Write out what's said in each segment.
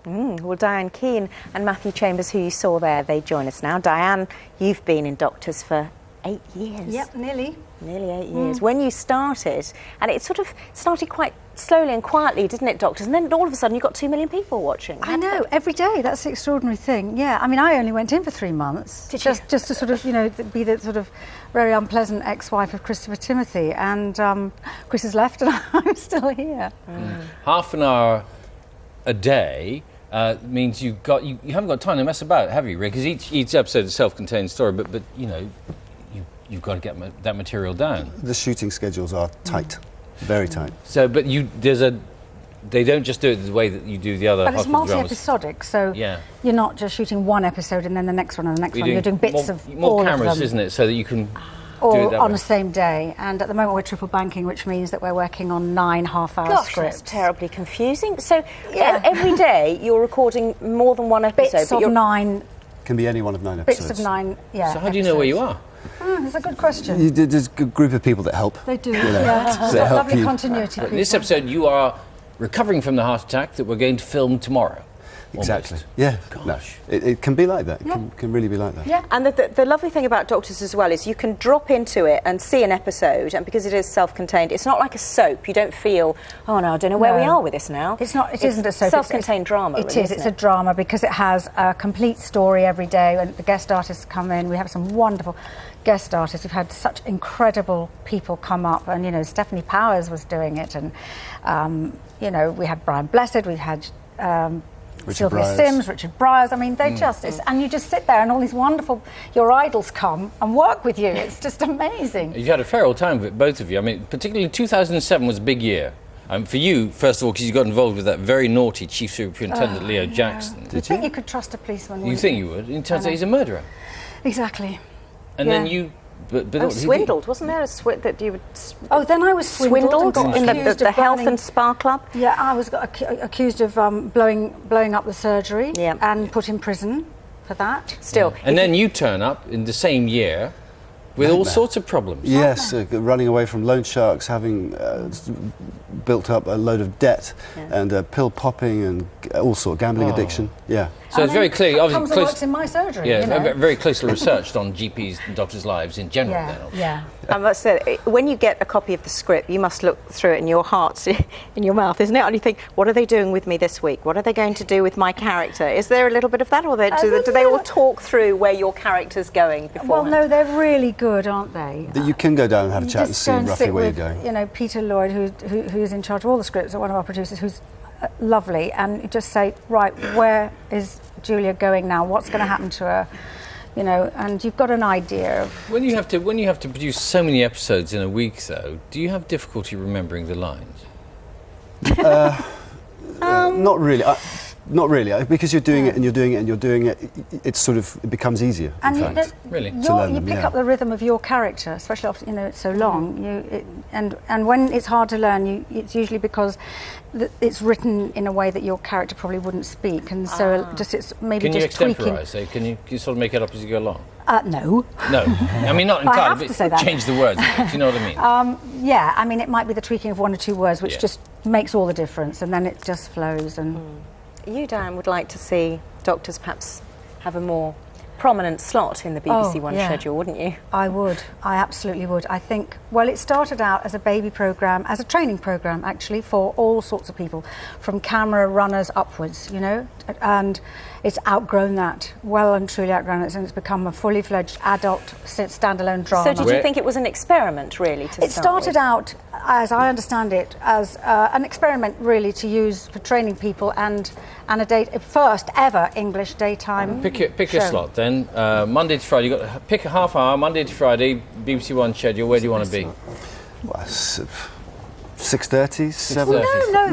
Well, Diane Keane and Matthew Chambers, who you saw there, they join us now. Diane, you've been in Doctors for 8 years. Yep, nearly. Nearly 8 years. When you started, and it sort of started quite slowly and quietly, didn't it, Doctors? And then all of a sudden you got 2 million people watching. I know, every day. That's the extraordinary thing. Yeah, I mean, I only went in for 3 months. Just to sort of, you know, be the sort of very unpleasant ex-wife of Christopher Timothy. And Chris has left and I'm still here. Half an hour a day means you haven't got time to mess about, have you, Rick? Because each episode is a self-contained story, but you know, you've got to get that material down. The shooting schedules are tight, very tight. So, but they don't just do it the way that you do the other. But it's multi-episodic, so you're not just shooting one episode and then the next one and the next one. You're doing bits of more all cameras, of them. isn't it? So that you can all do it that on way. the same day. And at the moment we're triple banking, which means that we're working on 9 half-hour Gosh, scripts. that's terribly confusing. So every day you're recording more than one episode. Bits of 9. Can be any one of 9 episodes. Bits of 9, yeah. So how do you know where you are? That's a good question. There's a group of people that help. They do, yeah. So lovely continuity. In this episode, you are recovering from the heart attack that we're going to film tomorrow. Exactly. Almost. Yeah. Gosh. No, it can be like that. It can really be like that. Yeah. And the lovely thing about Doctors as well is you can drop into it and see an episode, and because it is self-contained, it's not like a soap. You don't feel, oh no, I don't know where we are with this now. It's not. It isn't a soap. Self-contained drama. It is. It's a drama because it has a complete story every day, and the guest artists come in. We have some wonderful guest artists. We've had such incredible people come up, and you know, Stephanie Powers was doing it, and you know, we had Brian Blessed. We've had. Sylvia Sims, Richard Bryars. I mean, they and you just sit there and all these wonderful, your idols come and work with you. It's just amazing. You've had a fair old time with it, both of you. I mean, particularly 2007 was a big year. For you, first of all, because you got involved with that very naughty Chief Superintendent Leo Jackson. Did you think you could trust a policeman? You think you would? It turns out he's a murderer. Exactly. And then you... But swindled, wasn't there a that you would... Oh, then I was swindled in the health and spa club? Yeah, I was accused of blowing up the surgery and put in prison for that. Still. And then you turn up in the same year with all sorts of problems. Yes, running away from loan sharks, having built up a load of debt and pill popping and all sorts, gambling addiction. Yeah. So it's very clearly, obviously, works in my surgery. Yeah, you know? very closely researched on GPs and doctors' lives in general. Yeah, then, obviously. yeah. I must say, when you get a copy of the script, you must look through it and your heart's in your mouth, isn't it? And you think, what are they doing with me this week? What are they going to do with my character? Is there a little bit of that, or do they all talk through where your character's going beforehand? Well, no, they're really good, aren't they? That you can go down and have a chat and Just see go and roughly sit where with, you're going. You know, Peter Lloyd, who's in charge of all the scripts, one of our producers, who's lovely, and you just say, right, where is Julia going now? What's going to happen to her? You know, and you've got an idea of... When you have to produce so many episodes in a week, though, do you have difficulty remembering the lines? Not really. Not really, because you're doing it and you're doing it and you're doing it. It becomes easier. And in fact, really, you pick up the rhythm of your character, especially after it's so long. And when it's hard to learn, it's usually because it's written in a way that your character probably wouldn't speak, and so it's maybe can just you tweaking. extemporize? Can you sort of make it up as you go along? No. No, I mean not entirely. I have to say that. Change the words. Do you know what I mean? Yeah, I mean it might be the tweaking of 1 or 2 words, which just makes all the difference, and then it just flows. And you, Diane, would like to see Doctors perhaps have a more prominent slot in the BBC One schedule, wouldn't you? I would. I absolutely would. I think, well, it started out as a baby programme, as a training programme, actually, for all sorts of people, from camera runners upwards, you know, and it's outgrown that, well and truly outgrown it, and it's become a fully fledged adult standalone drama. So did you think it was an experiment, really, to It started out, as I understand it, as an experiment, really, to use for training people and a first ever English daytime Pick show. a slot then. Monday to Friday. You've got to pick a half hour, Monday to Friday, BBC One schedule. Where do you want to be? Well, 6:30, 7.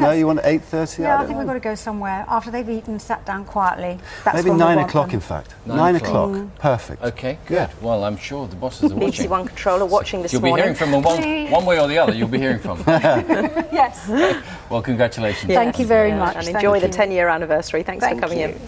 No, You want 8:30? Yeah, I think we've got to go somewhere after they've eaten, sat down quietly. That's Maybe when we 9 want o'clock, them. in fact. 9 9 o'clock. Perfect. Okay, good. Well, I'm sure the bosses are watching. BBC One controller watching this You'll be morning. hearing from them one way or the other. You'll be hearing from them. Yes. Well, congratulations. Thank you very much. And enjoy the 10-year anniversary. Thanks for coming in.